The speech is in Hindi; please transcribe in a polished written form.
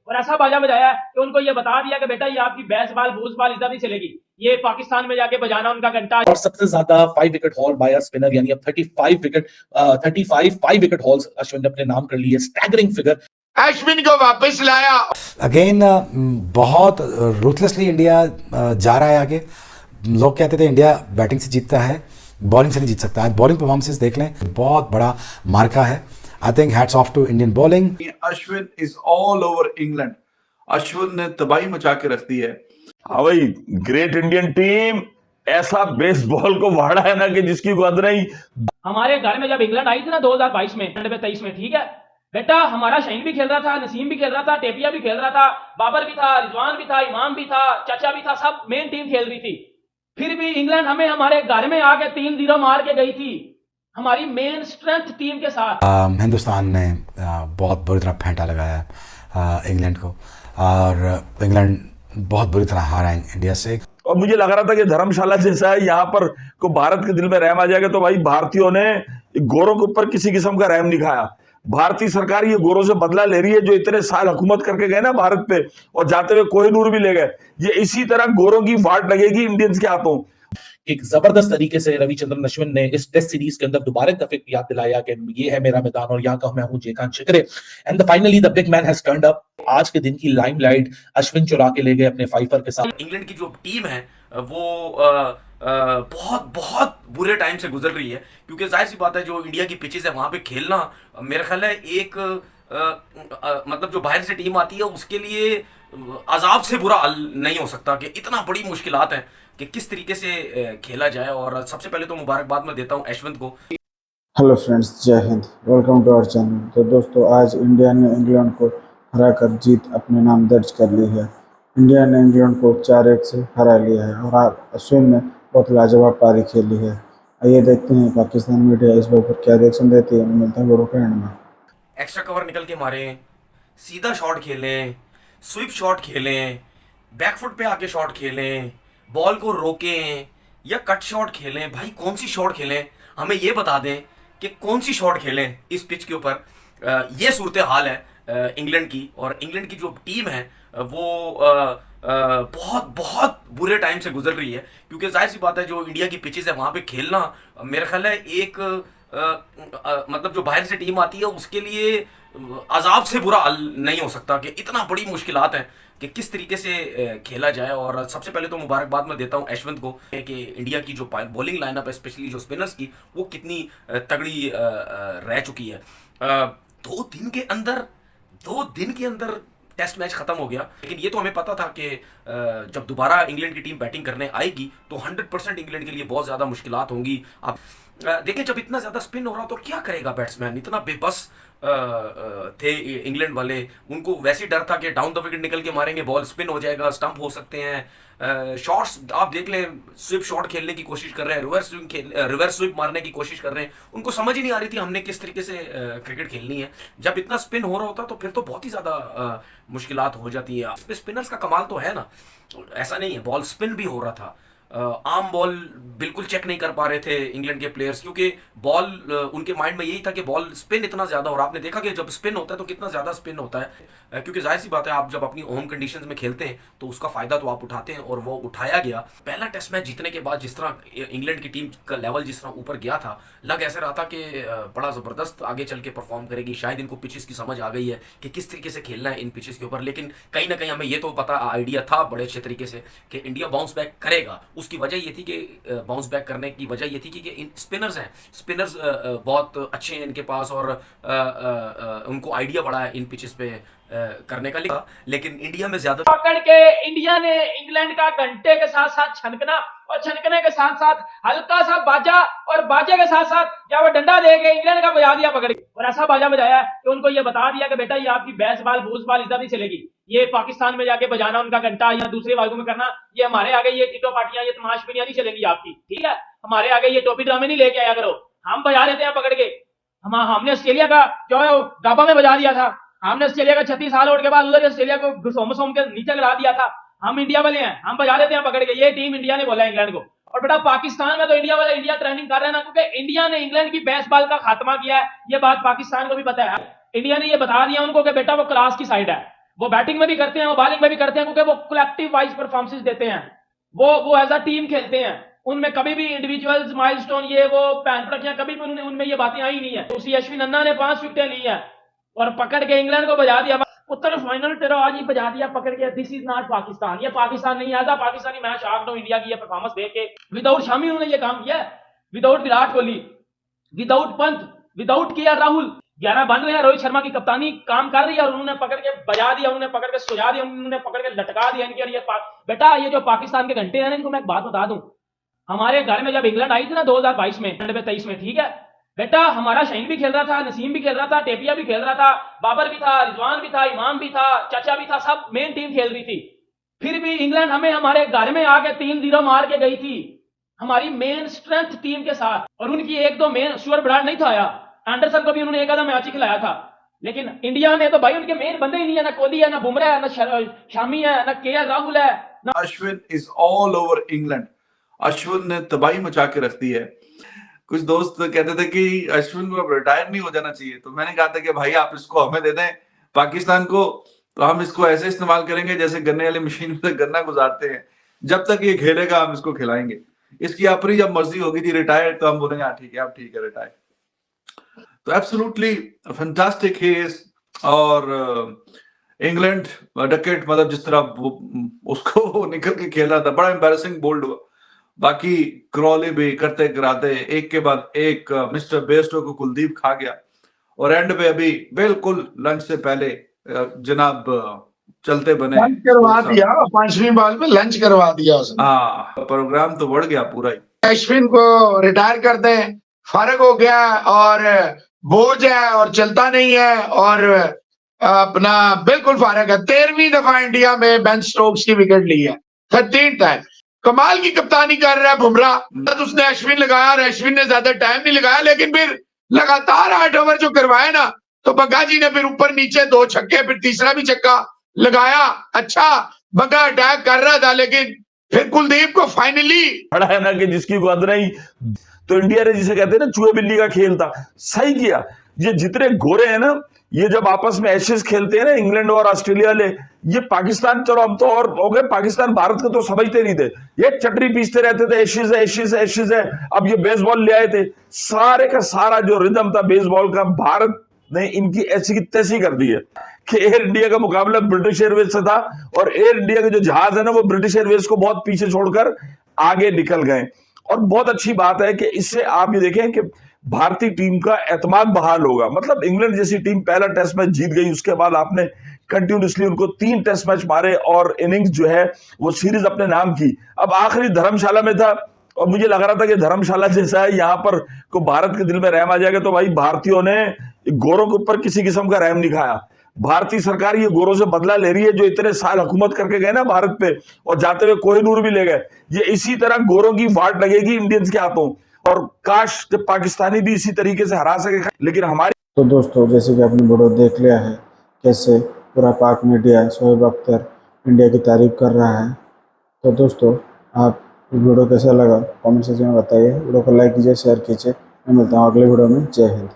और ऐसा बाजा बजाया कि उनको ये बता दिया कि बेटा ये आपकी बैस बाल बूस बाल इधर नहीं चलेगी, ये पाकिस्तान में जाके बजाना उनका घंटा। और सबसे ज्यादा 5 wicket haul by a spinner, यानी अब 35 5 विकेट हॉल्स अश्विन ने अपने नाम कर लिए, स्टैगरिंग फिगर। अश्विन को वापस लाया अगेन। बहुत रूथलेसली इंडिया जा रहा है आगे। लोग कहते थे इंडिया बैटिंग से जीतता है, बॉलिंग से नहीं जीत सकता। आज बॉलिंग परफॉर्मेंसेस देख लें, बहुत बड़ा मार्का है। I think hats off to Indian bowling. Ashwin is all over England. Ashwin ने तबाही मचा के रख दी है। हाँ भाई, ग्रेट इंडियन टीम ऐसा बेसबॉल को वाड़ा है ना कि जिसकी कदर नहीं। हमारे घर में जब इंग्लैंड आई थी ना 2022 में 23 में, ठीक है बेटा, हमारा शहीन भी खेल रहा था, नसीम भी खेल रहा था, टेपिया भी खेल रहा था, बाबर भी था, रिजवान भी था, इमाम भी था, चाचा भी था, सब मेन टीम खेल रही थी। फिर भी इंग्लैंड हमें हमारे घर में आके 3-0 मार के गई थी, हमारी मेन स्ट्रेंथ टीम के साथ। हिंदुस्तान ने बहुत बुरी तरह फेंटा लगाया इंग्लैंड को, और इंग्लैंड बहुत बुरी तरह हारा इंडिया से। और मुझे लग रहा था कि धर्मशाला जैसा है, यहाँ पर को भारत के दिल में रहम आ जाएगा। तो भाई भारतीयों ने गोरों के ऊपर किसी किस्म का रहम नहीं खाया। भारतीय सरकार ये गोरों से बदला ले रही है, जो इतने साल हुकूमत करके गए ना भारत पे, और जाते हुए कोहिनूर भी ले गए। ये इसी तरह गोरों की वाट लगेगी इंडियंस के हाथों। एक जबरदस्त तरीके से रविचंद्रन अश्विन ने इस टेस्ट सीरीज के अंदर दोबारा दफे याद दिलाया कि ये है मेरा मैदान और यहाँ का मैं हूं जेकान शिकरे, and finally the big man has turned up. आज के दिन की लाइमलाइट अश्विन चुरा के ले गए अपने फाइफर के साथ। इंग्लैंड की जो टीम है वो बहुत बहुत बुरे टाइम से गुजर रही है, क्योंकि जाहिर सी बात है जो इंडिया की पिचेस है वहां पे खेलना, मेरा ख्याल है एक मतलब जो बाहर से टीम आती है उसके लिए अजाब से बुरा हाल नहीं हो सकता, कि इतना बड़ी मुश्किलात हैं कि किस तरीके से खेला जाए। और सबसे पहले तो मुबारकबाद मैं देता हूँ अश्विन को। हेलो फ्रेंड्स, जय हिंद, वेलकम टू आवर चैनल। तो दोस्तों, आज इंडिया ने इंग्लैंड को हराकर जीत अपने नाम दर्ज कर ली है। इंडिया ने इंग्लैंड को 4-1 से हरा लिया है और आज अश्विन ने बहुत लाजवाब पारी खेली है। आइए देखते हैं पाकिस्तान मीडिया इस बात पर क्या रिएक्शन देती है। मिलता है वीडियो के एंड में। एक्स्ट्रा कवर निकल के मारें, सीधा शॉट खेलें, स्विप शॉट खेलें, बैकफुट पे आके शॉट खेलें, बॉल को रोकें या कट शॉट खेलें। भाई कौन सी शॉट खेलें, हमें ये बता दें कि कौन सी शॉट खेलें इस पिच के ऊपर। ये सूरत हाल है इंग्लैंड की, और इंग्लैंड की जो टीम है वो बहुत बहुत बुरे टाइम से गुजर रही है, क्योंकि जाहिर सी बात है जो इंडिया की पिचेस है वहाँ पे खेलना, मेरा ख्याल है एक मतलब जो बाहर से टीम आती है उसके लिए अजाब से बुरा हाल नहीं हो सकता, कि इतना बड़ी मुश्किलात हैं कि किस तरीके से खेला जाए। और सबसे पहले तो मुबारकबाद मैं देता हूं अश्विन को कि इंडिया की जो बॉलिंग लाइनअप है, स्पेशली जो स्पिनर्स की, वो कितनी तगड़ी रह चुकी है। 2 दिन के अंदर टेस्ट मैच खत्म हो गया। लेकिन ये तो हमें पता था कि जब दोबारा इंग्लैंड की टीम बैटिंग करने आएगी तो 100% इंग्लैंड के लिए बहुत ज़्यादा मुश्किलात होंगी। अब देखिए, जब इतना ज़्यादा स्पिन हो रहा तो क्या करेगा बैट्समैन, इतना बेबस थे इंग्लैंड वाले। उनको वैसे ही डर था कि डाउन द विकेट निकल के मारेंगे, बॉल स्पिन हो जाएगा, स्टंप हो सकते हैं। शॉट्स आप देख लें, स्विप शॉट खेलने की कोशिश कर रहे हैं, रिवर्स स्विप मारने की कोशिश कर रहे हैं। उनको समझ ही नहीं आ रही थी हमने किस तरीके से क्रिकेट खेलनी है। जब इतना स्पिन हो रहा होता तो फिर तो बहुत ही ज़्यादा मुश्किलात हो जाती है। स्पिनर्स का कमाल तो है ना, ऐसा नहीं है, बॉल स्पिन भी हो रहा था। आम बॉल बिल्कुल चेक नहीं कर पा रहे थे इंग्लैंड के प्लेयर्स, क्योंकि बॉल उनके माइंड में यही था कि बॉल स्पिन इतना ज़्यादा। और आपने देखा कि जब स्पिन होता है तो कितना ज़्यादा स्पिन होता है, क्योंकि जाहिर सी बात है आप जब अपनी होम कंडीशंस में खेलते हैं तो उसका फ़ायदा तो आप उठाते हैं, और वो उठाया गया। पहला टेस्ट मैच जीतने के बाद जिस तरह इंग्लैंड की टीम का लेवल जिस तरह ऊपर गया था, लग ऐसे रहा था कि बड़ा ज़बरदस्त आगे चल के परफॉर्म करेगी। शायद इनको पिचेस की समझ आ गई है कि किस तरीके से खेलना है इन पिचेस के ऊपर। लेकिन कहीं ना कहीं हमें ये तो पता आइडिया था बड़े अच्छे तरीके से कि इंडिया बाउंस बैक करेगा। उसकी वजह ये थी कि बाउंस बैक करने की वजह ये थी कि इन स्पिनर्स हैं, स्पिनर्स बहुत अच्छे हैं इनके पास, और उनको आइडिया बड़ा है इन पिचेस पे करने का। लेकिन इंडिया में ज्यादा पकड़ के इंडिया ने इंग्लैंड का घंटे के साथ साथ छनकना, और छनकने के साथ साथ हल्का सा बाजा, और बाजे के साथ साथ जब वो डंडा दे के इंग्लैंड का बजा दिया पकड़ के, और ऐसा बाजा बजाया कि उनको ये बता दिया कि बेटा ये आपकी बैस बाल बूस बाल इधर नहीं चलेगी, ये पाकिस्तान में जाके बजाना उनका घंटा या दूसरे भागों में करना, ये हमारे आगे ये टीटो पार्टियां, ये तमाशबिनियां नहीं चलेंगी आपकी, ठीक है। हमारे आगे ये टोपी ड्रामे नहीं लेके आया करो। हम बजा लेते हैं पकड़ के। हमने ऑस्ट्रेलिया का जो है गाबा में बजा दिया था, हमने ऑस्ट्रेलिया का 36 साल उठ के बाद उधर ऑस्ट्रेलिया को घुसोम के नीचे गिरा दिया था। हम इंडिया वाले हैं, हम बजा देते हैं पकड़ के। ये टीम इंडिया ने बोला इंग्लैंड को। और बेटा पाकिस्तान में तो इंडिया वाले इंडिया ट्रेंडिंग कर रहे हैं ना, क्योंकि इंडिया ने इंग्लैंड की बैस बॉल का खात्मा किया है। ये बात पाकिस्तान को भी पता है। इंडिया ने ये बता दिया उनको कि बेटा वो क्लास की साइड है, वो बैटिंग में भी करते हैं, वो बॉलिंग में भी करते हैं, क्योंकि वो कलेक्टिव वाइज परफॉर्मेंसेस देते हैं, वो एज अ टीम खेलते हैं। उनमें कभी भी इंडिविजुअल्स माइलस्टोन ये वो पैन पटकियां कभी भी उनमें ये बातें आई नहीं है। उसी अश्विन अन्ना ने 5 विकेटें ली हैं और पकड़ के इंग्लैंड को बजा दिया। उत्तर फाइनल तेरा आज ही बजा दिया पकड़ के। दिस इज नॉट पाकिस्तान, ये पाकिस्तान नहीं आता। पाकिस्तानी मैच आग दो इंडिया की ये परफॉर्मेंस देख के। विदाउट शामी उन्होंने ये काम किया, without Virat Kohli, without Pant, without KL Rahul. 11 बन रहे हैं, रोहित शर्मा की कप्तानी काम कर रही है और उन्होंने पकड़ के बजा दिया, उन्होंने पकड़ के सुझा दिया, उन्होंने पकड़ के लटका दिया इनके। और ये बेटा ये जो पाकिस्तान के घंटे हैं ना, इनको मैं एक बात बता दूं, हमारे घर में जब इंग्लैंड आई थी ना 2022 में, 23 में, ठीक है बेटा, हमारा शहीन भी खेल रहा था, नसीम भी खेल रहा था, टेपिया भी खेल रहा था, बाबर भी था, रिजवान भी था, इमाम भी था, चाचा भी था, सब मेन टीम खेल रही थी। फिर भी इंग्लैंड हमें हमारे घर में आके 3-0 मार के गई थी, हमारी मेन स्ट्रेंथ टीम के साथ। और उनकी 1-2 मेन स्टुअर्ट ब्राड नहीं था आया, एंडरसन को भी उन्होंने एक आधा मैच ही खिलाया था। लेकिन इंडिया ने तो भाई उनके मेन बंदे ही नहीं है, ना कोहली है, ना बुमराह है, ना शामी है, ना केएल राहुल है, ना Ashwin is all over England. Ashwin ने तबाही मचा के रख दी है। कुछ दोस्त कहते थे कि अश्विन को अब रिटायर नहीं हो जाना चाहिए, तो मैंने कहा था कि भाई आप इसको हमें दे दें पाकिस्तान को, तो हम इसको ऐसे इस्तेमाल करेंगे जैसे गन्ने वाली मशीन में गन्ना गुजारते हैं। जब तक ये खेलेगा हम इसको खिलाएंगे। इसकी अपनी जब मर्जी होगी थी रिटायर, तो हम बोलेंगे हाँ ठीक है, अब ठीक है रिटायर। तो एब्सोल्युटली फैंटास्टिक ही इज। और इंग्लैंड डकेट मतलब जिस तरह उसको निकल के खेल रहा था, बड़ा एम्बैरेसिंग बोल्ड हुआ। बाकी क्रॉली भी करते कराते एक के बाद एक मिस्टर बेस्टो को कुलदीप खा गया। और एंड पे अभी बिल्कुल लंच से पहले जनाब चलते बने लंच करवा दिया, 5वीं बॉल में लंच करवा दिया उसने। हाँ, प्रोग्राम तो बढ़ गया पूरा ही। अश्विन को रिटायर कर दें, फारग हो गया और बोझ है और चलता नहीं है और अपना बिल्कुल फारग है। 13वीं दफा इंडिया में बेन स्टोक्स की विकेट ली है, 13 टाइम। कमाल की कप्तानी कर रहा है बुमराह। तो उसने अश्विन लगाया और अश्विन ने ज्यादा टाइम नहीं लगाया, लेकिन फिर लगातार 8 ओवर जो करवाए ना, तो बग्गा जी ने फिर ऊपर नीचे 2 छक्के, फिर तीसरा भी छक्का लगाया। अच्छा बग्गा अटैक कर रहा था, लेकिन फिर कुलदीप को फाइनली बड़ा है ना कि जिसकी गद नहीं। तो इंडिया ने जिसे कहते हैं ना चूहे बिल्ली का खेल था, सही किया। ये जितने गोरे हैं ना, ये जब आपस में एशेज खेलते हैं ना इंग्लैंड और ऑस्ट्रेलिया ले, ये पाकिस्तान, चलो हम तो और हो गए, पाकिस्तान भारत को तो समझते नहीं थे, ये चटरी पीसते रहते थे, एशेज है, एशेज है, एशेज है। अब ये बेसबॉल ले आए थे, सारे का सारा जो रिदम था बेसबॉल का, भारत ने इनकी ऐसी की तैसी कर दी है कि एयर इंडिया का मुकाबला ब्रिटिश एयरवेज से था और एयर इंडिया के जो जहाज है ना, वो ब्रिटिश एयरवेज को बहुत पीछे छोड़कर आगे निकल गए। और बहुत अच्छी बात है कि इससे आप ये देखें कि भारतीय टीम का एतमाद बहाल होगा। मतलब इंग्लैंड जैसी टीम पहला टेस्ट मैच जीत गई, उसके बाद आपने कंटिन्यूसली उनको 3 टेस्ट मैच मारे और इनिंग्स जो है वो सीरीज अपने नाम की। अब आखिरी धर्मशाला में था और मुझे लग रहा था कि धर्मशाला जैसा है, यहाँ पर को भारत के दिल में रहम आ जाएगा। तो भाई भारतीयों ने गोरों के ऊपर किसी किस्म का रहम नहीं खाया। भारतीय सरकार ये गोरों से बदला ले रही है, जो इतने साल हुकूमत करके गए ना भारत पे, और जाते हुए कोहिनूर भी ले गए। ये इसी तरह गोरों की वाट लगेगी इंडियंस के हाथों, और काश जब पाकिस्तानी भी इसी तरीके से हरा सके। लेकिन हमारी तो दोस्तों जैसे कि आपने वीडियो देख लिया है, कैसे पूरा पाक मीडिया शोएब अख्तर इंडिया की तारीफ कर रहा है। तो दोस्तों आप वीडियो कैसा लगा कमेंट सेक्शन में बताइए। वीडियो को लाइक कीजिए, शेयर कीजिए। मैं मिलता हूँ अगले वीडियो में। जय हिंद।